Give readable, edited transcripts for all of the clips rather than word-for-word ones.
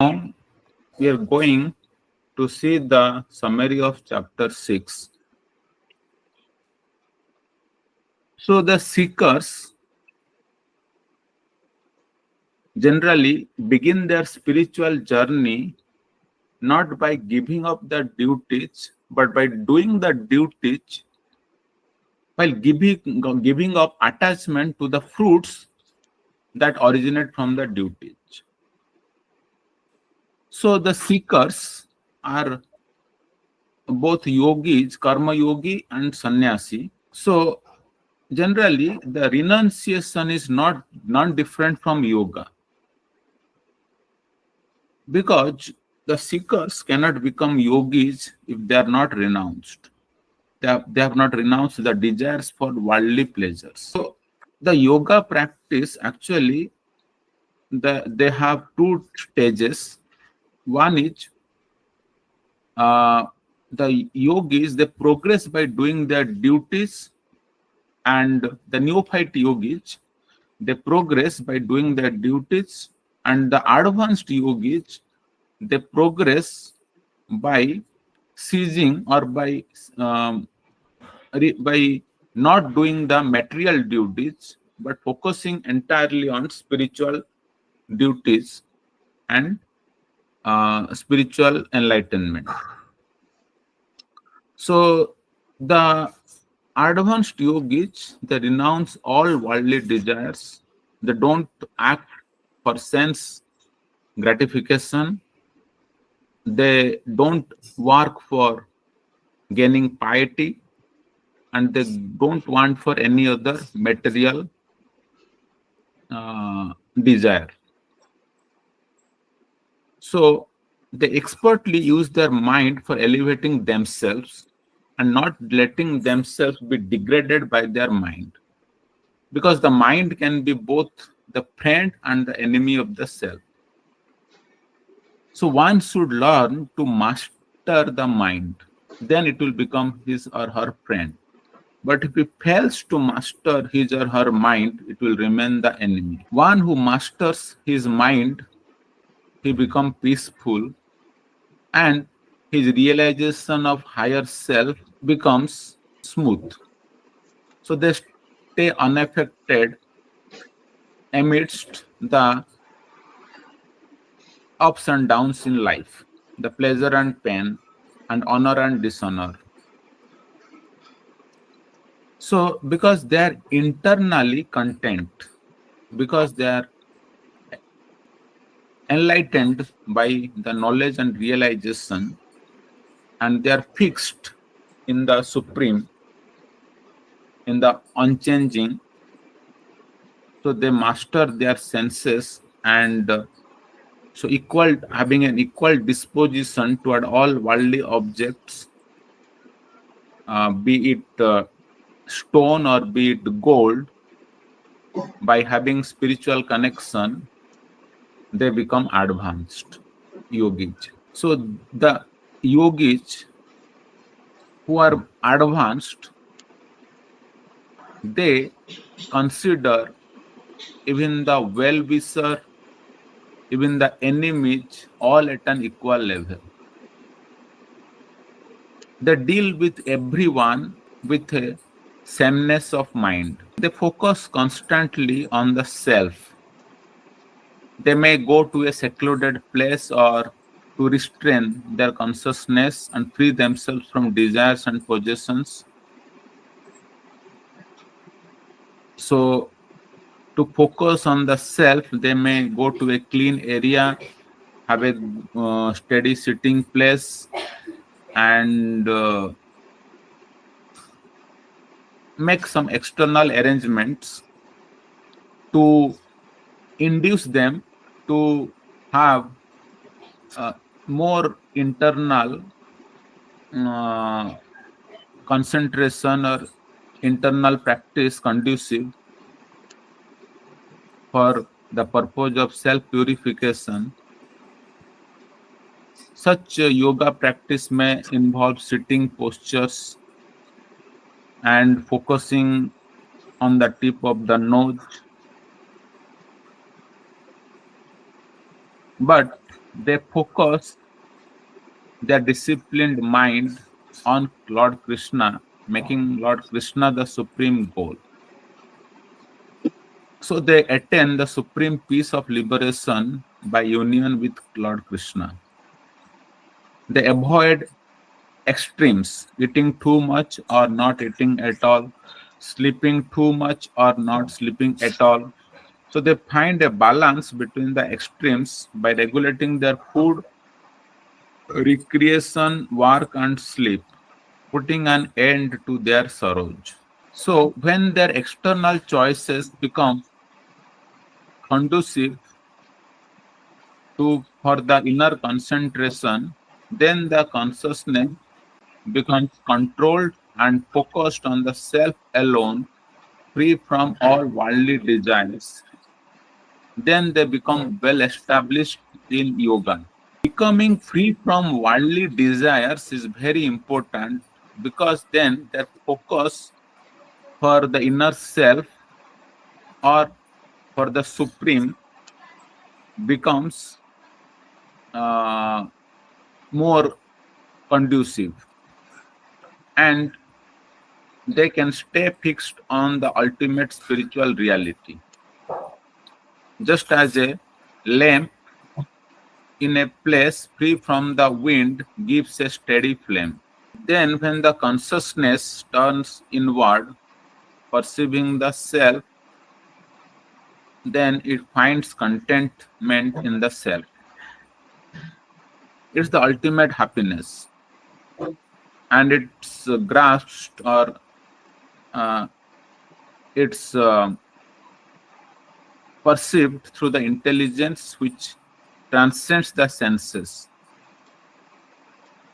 Now we are going to see the summary of chapter 6. So the seekers generally begin their spiritual journey not by giving up the duties, but by doing the duties while giving up attachment to the fruits that originate from the duties. So the seekers are both yogis, karma yogi and sannyasi. So generally the renunciation is not non-different from yoga, because the seekers cannot become yogis if they are not renounced. They have not renounced the desires for worldly pleasures. So the yoga practice actually, they have two stages. One is the yogis, they progress by doing their duties, and the neophyte yogis, they progress by doing their duties, and the advanced yogis, they progress by ceasing or by not doing the material duties, but focusing entirely on spiritual duties and spiritual enlightenment. So the advanced yogis, they renounce all worldly desires. They don't act for sense gratification. They don't work for gaining piety, and they don't want for any other material desire. So they expertly use their mind for elevating themselves and not letting themselves be degraded by their mind, because the mind can be both the friend and the enemy of the self. So one should learn to master the mind, then it will become his or her friend. But if he fails to master his or her mind, it will remain the enemy. One who masters his mind, he becomes peaceful, and his realization of higher self becomes smooth. So they stay unaffected amidst the ups and downs in life, the pleasure and pain, and honor and dishonor. So because they are internally content, because they are enlightened by the knowledge and realization, and they are fixed in the supreme, in the unchanging, so they master their senses, and so having an equal disposition toward all worldly objects, be it stone or be it gold. By having spiritual connection, they become advanced yogis. So the yogis who are advanced, they consider even the well-wisher, even the enemies, all at an equal level. They deal with everyone with a sameness of mind. They focus constantly on the self. They may go to a secluded place or to restrain their consciousness and free themselves from desires and possessions. So to focus on the self, they may go to a clean area, have a steady sitting place, and make some external arrangements to induce them to have more internal concentration or internal practice conducive for the purpose of self-purification. Such yoga practice may involve sitting postures and focusing on the tip of the nose. But They focus their disciplined mind on Lord Krishna, making Lord Krishna the supreme goal. So they attain the supreme peace of liberation by union with Lord Krishna. They avoid extremes, eating too much or not eating at all, sleeping too much or not sleeping at all. So they find a balance between the extremes by regulating their food, recreation, work, and sleep, putting an end to their sorrows. So when their external choices become conducive to for the inner concentration, then the consciousness becomes controlled and focused on the self alone, free from all worldly desires. Then they become well established in yoga. Becoming free from worldly desires is very important because then their focus for the inner self or for the supreme becomes uh, more conducive, and they can stay fixed on the ultimate spiritual reality. Just as a lamp in a place free from the wind gives a steady flame. Then, when the consciousness turns inward, perceiving the self, then it finds contentment in the self. It's the ultimate happiness, and it's grasped or uh, it's perceived through the intelligence which transcends the senses.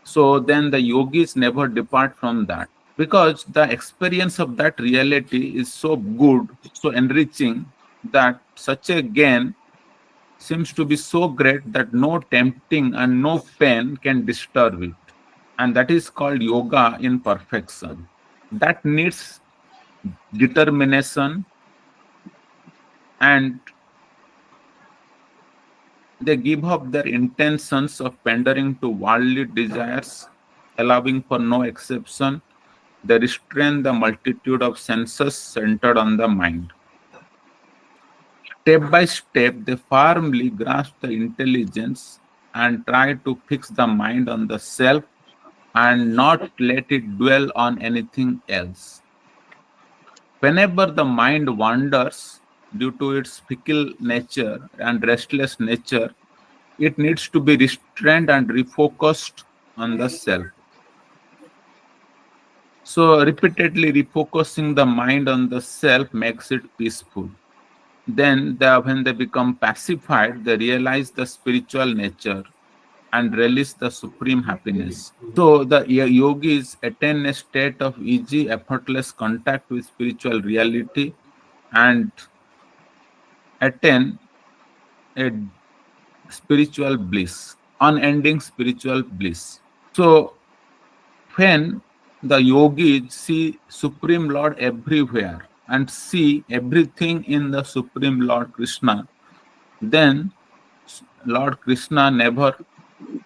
So then the yogis never depart from that because the experience of that reality is so good, so enriching, that such a gain seems to be so great that no tempting and no pain can disturb it. And that is called yoga in perfection. That needs determination, and they give up their intentions of pandering to worldly desires, allowing for no exception. They restrain the multitude of senses centered on the mind. Step by step, they firmly grasp the intelligence and try to fix the mind on the self and not let it dwell on anything else. Whenever the mind wanders due to its fickle nature and restless nature, it needs to be restrained and refocused on the self. So, repeatedly refocusing the mind on the self makes it peaceful. Then, when they become pacified, they realize the spiritual nature and release the supreme happiness. So, the yogis attain a state of easy, effortless contact with spiritual reality and attain a spiritual bliss, unending spiritual bliss. So, when the yogis see Supreme Lord everywhere and see everything in the Supreme Lord Krishna, then Lord Krishna never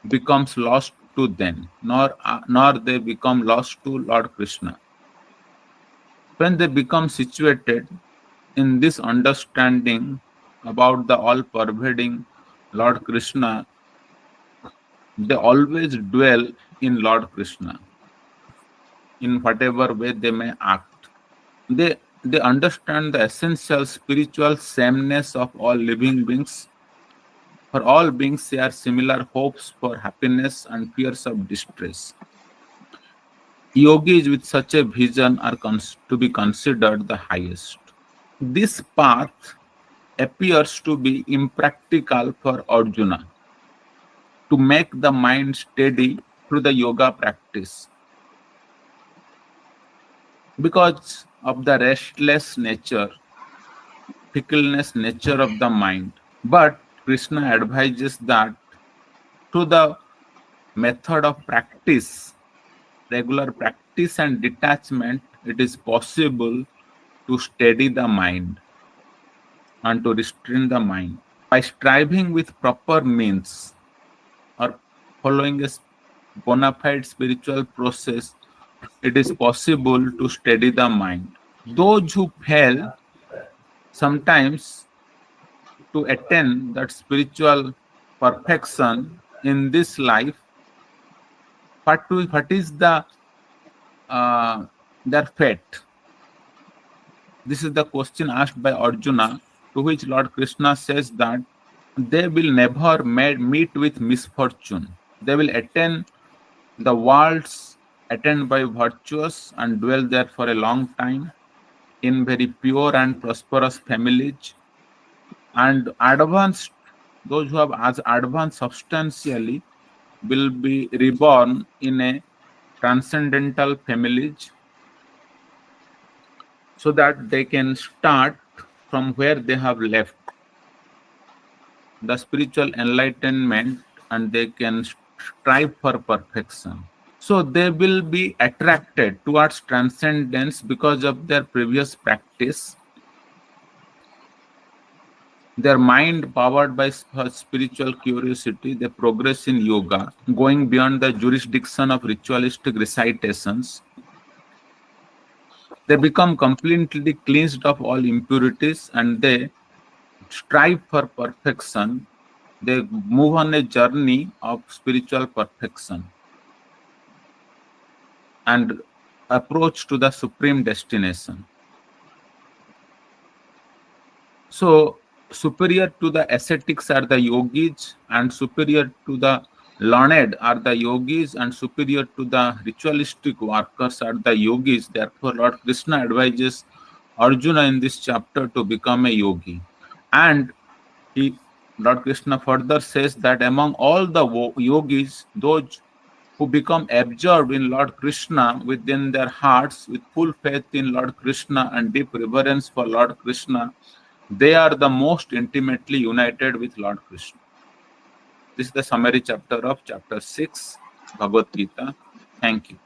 becomes lost to them, nor they become lost to Lord Krishna. When they become situated in this understanding about the all-pervading Lord Krishna, they always dwell in Lord Krishna in whatever way they may act. They understand the essential spiritual sameness of all living beings. For all beings share similar hopes for happiness and fears of distress. Yogis with such a vision are to be considered the highest. This path appears to be impractical for Arjuna to make the mind steady through the yoga practice because of the restless nature, fickleness nature of the mind. But Krishna advises that through the method of practice, regular practice and detachment, it is possible to steady the mind and to restrain the mind. By striving with proper means, or following a bona fide spiritual process, it is possible to steady the mind. Those who fail sometimes to attain that spiritual perfection in this life, what is their fate? This is the question asked by Arjuna, to which Lord Krishna says that they will never meet with misfortune. They will attain the worlds attained by virtuous and dwell there for a long time in very pure and prosperous families, and advanced, those who have as advanced substantially will be reborn in a transcendental families, so that they can start from where they have left the spiritual enlightenment, and they can strive for perfection. So they will be attracted towards transcendence because of their previous practice. Their mind, powered by spiritual curiosity, they progress in yoga, going beyond the jurisdiction of ritualistic recitations. They become completely cleansed of all impurities, and they strive for perfection. They move on a journey of spiritual perfection and approach to the supreme destination. So, superior to the ascetics are the yogis, and superior to the learned are the yogis, and superior to the ritualistic workers are the yogis. Therefore, Lord Krishna advises Arjuna in this chapter to become a yogi. And Lord Krishna further says that among all the yogis, those who become absorbed in Lord Krishna within their hearts with full faith in Lord Krishna and deep reverence for Lord Krishna, they are the most intimately united with Lord Krishna. This is the summary chapter of chapter 6, Bhagavad Gita. Thank you.